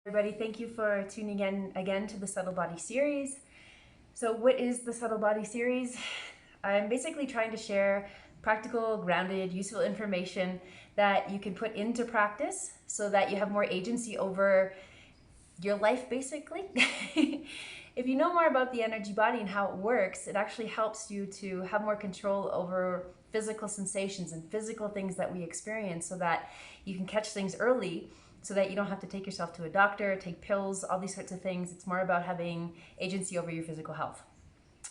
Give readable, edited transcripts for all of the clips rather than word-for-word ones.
Everybody, thank you for tuning in again to the Subtle Body series. So what is the Subtle Body series? I'm basically trying to share practical, grounded, useful information that you can put into practice so that you have more agency over your life, basically. If you know more about the energy body and how it works, it actually helps you to have more control over physical sensations and physical things that we experience so that you can catch things early, so that you don't have to take yourself to a doctor, take pills, all these sorts of things. It's more about having agency over your physical health.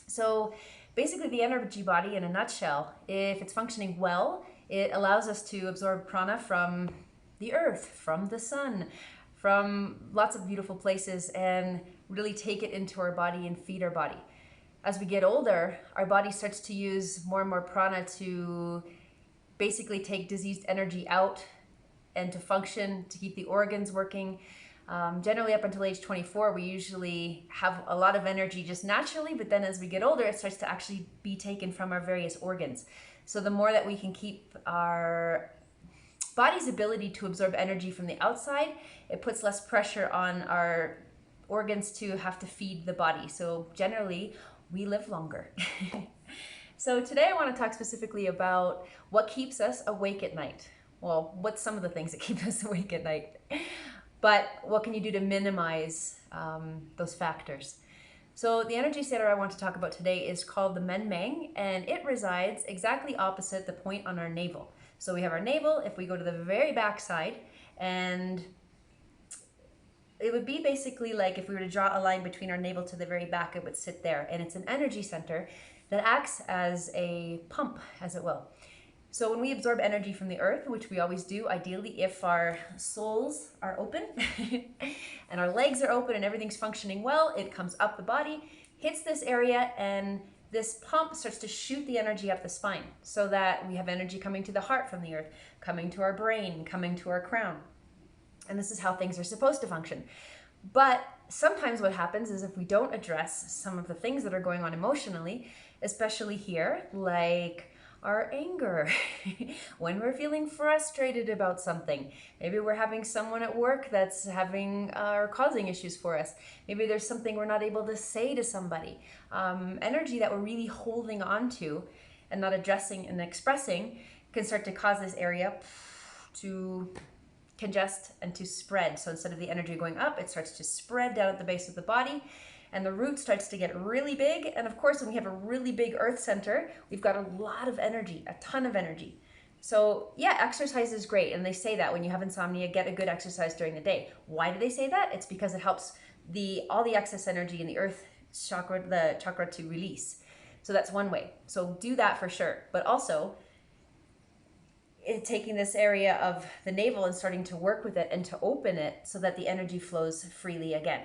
So basically the energy body, in a nutshell, if it's functioning well, it allows us to absorb prana from the earth, from the sun, from lots of beautiful places, and really take it into our body and feed our body. As we get older, our body starts to use more and more prana to basically take diseased energy out and to function, to keep the organs working. Generally up until age 24, we usually have a lot of energy just naturally, but then as we get older, it starts to actually be taken from our various organs. So the more that we can keep our body's ability to absorb energy from the outside, it puts less pressure on our organs to have to feed the body. So generally, we live longer. So today I want to talk specifically about what keeps us awake at night. Well, what's some of the things that keep us awake at night? But what can you do to minimize those factors? So the energy center I want to talk about today is called the Men Mang, and it resides exactly opposite the point on our navel. So we have our navel. If we go to the very back side, and it would be basically like if we were to draw a line between our navel to the very back, it would sit there. And it's an energy center that acts as a pump, as it will. So when we absorb energy from the earth, which we always do, ideally if our soles are open and our legs are open and everything's functioning well, it comes up the body, hits this area, and this pump starts to shoot the energy up the spine so that we have energy coming to the heart from the earth, coming to our brain, coming to our crown. And this is how things are supposed to function. But sometimes what happens is if we don't address some of the things that are going on emotionally, especially here, like our anger, when we're feeling frustrated about something. Maybe we're having someone at work that's having or causing issues for us. Maybe there's something we're not able to say to somebody. Energy that we're really holding on to and not addressing and expressing can start to cause this area to congest and to spread. So instead of the energy going up, it starts to spread down at the base of the body, and the root starts to get really big. And of course, when we have a really big earth center, we've got a lot of energy, a ton of energy. So yeah, exercise is great. And they say that when you have insomnia, get a good exercise during the day. Why do they say that? It's because it helps all the excess energy in the earth chakra, the chakra, to release. So that's one way. So do that for sure. But also, taking this area of the navel and starting to work with it and to open it so that the energy flows freely again.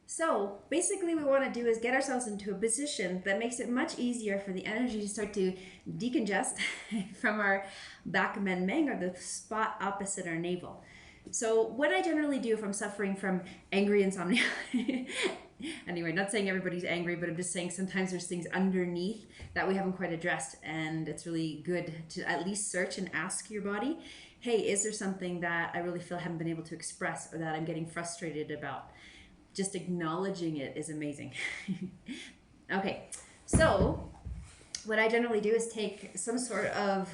So basically what we want to do is get ourselves into a position that makes it much easier for the energy to start to decongest from our back Men Mang, or the spot opposite our navel. So what I generally do if I'm suffering from angry insomnia, anyway, not saying everybody's angry, but I'm just saying sometimes there's things underneath that we haven't quite addressed, and it's really good to at least search and ask your body, hey, is there something that I really feel I haven't been able to express or that I'm getting frustrated about? Just acknowledging it is amazing. Okay, so what I generally do is take some sort of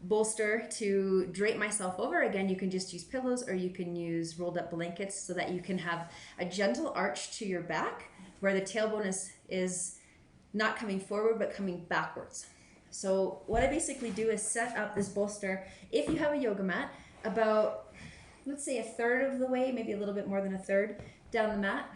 bolster to drape myself over. Again, you can just use pillows or you can use rolled up blankets so that you can have a gentle arch to your back where the tailbone is not coming forward but coming backwards. So what I basically do is set up this bolster, if you have a yoga mat, about, let's say, a third of the way, maybe a little bit more than a third, down the mat.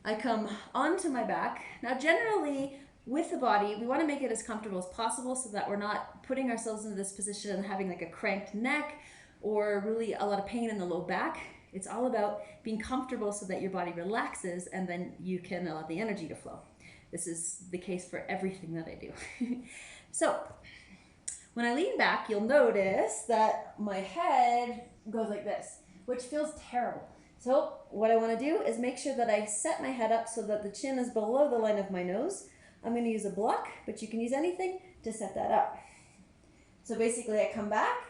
I come onto my back. Now generally with the body, we want to make it as comfortable as possible so that we're not putting ourselves into this position and having like a cranked neck or really a lot of pain in the low back. It's all about being comfortable so that your body relaxes and then you can allow the energy to flow. This is the case for everything that I do. So when I lean back, you'll notice that my head goes like this, which feels terrible. So what I want to do is make sure that I set my head up so that the chin is below the line of my nose. I'm going to use a block, but you can use anything to set that up. So basically I come back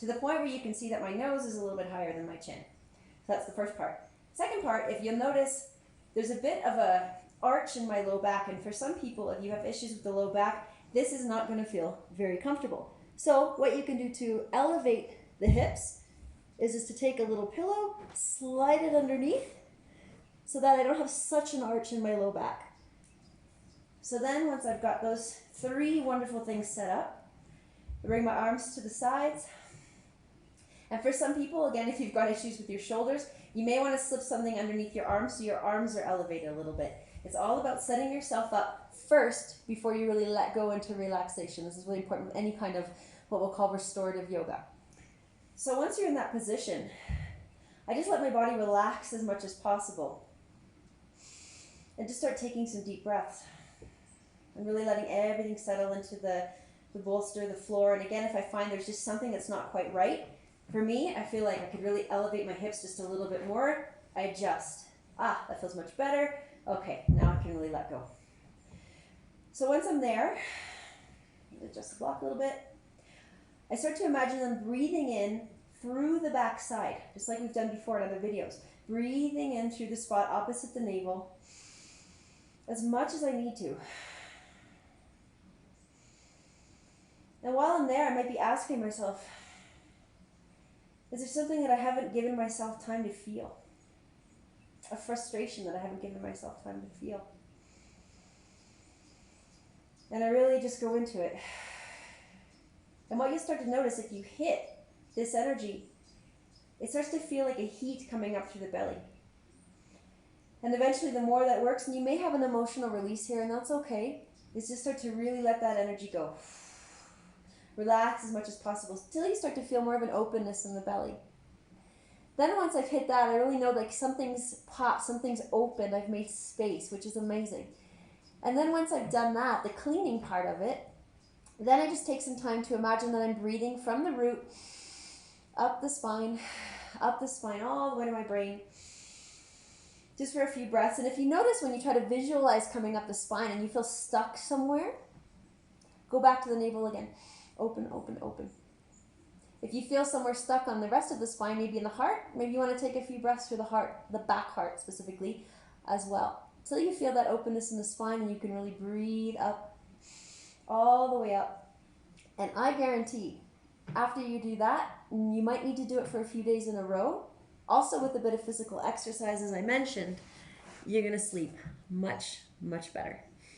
to the point where you can see that my nose is a little bit higher than my chin. So that's the first part. Second part, if you'll notice, there's a bit of a arch in my low back, and for some people, if you have issues with the low back, this is not going to feel very comfortable. So what you can do to elevate the hips is just to take a little pillow, slide it underneath, so that I don't have such an arch in my low back. So then once I've got those three wonderful things set up, I bring my arms to the sides. And for some people, again, if you've got issues with your shoulders, you may want to slip something underneath your arms so your arms are elevated a little bit. It's all about setting yourself up first before you really let go into relaxation. This is really important with any kind of what we'll call restorative yoga. So once you're in that position, I just let my body relax as much as possible. And just start taking some deep breaths. And really letting everything settle into the bolster, the floor. And again, if I find there's just something that's not quite right, for me, I feel like I could really elevate my hips just a little bit more. I adjust. That feels much better. Okay, now I can really let go. So once I'm there, adjust the block a little bit. I start to imagine them breathing in through the back side, just like we've done before in other videos. Breathing in through the spot opposite the navel as much as I need to. And while I'm there, I might be asking myself, is there something that I haven't given myself time to feel? A frustration that I haven't given myself time to feel. And I really just go into it. And what you start to notice, if you hit this energy, it starts to feel like a heat coming up through the belly. And eventually the more that works, and you may have an emotional release here, and that's okay, is just start to really let that energy go. Relax as much as possible until you start to feel more of an openness in the belly. Then once I've hit that, I really know like something's popped, something's opened, I've made space, which is amazing. And then once I've done that, the cleaning part of it, then I just take some time to imagine that I'm breathing from the root, up the spine, all the way to my brain, just for a few breaths. And if you notice when you try to visualize coming up the spine and you feel stuck somewhere, go back to the navel again. Open, open, open. If you feel somewhere stuck on the rest of the spine, maybe in the heart, maybe you want to take a few breaths through the heart, the back heart specifically, as well. Until you feel that openness in the spine and you can really breathe up, all the way up. And I guarantee, after you do that, you might need to do it for a few days in a row, also with a bit of physical exercise, as I mentioned, you're going to sleep much, much better.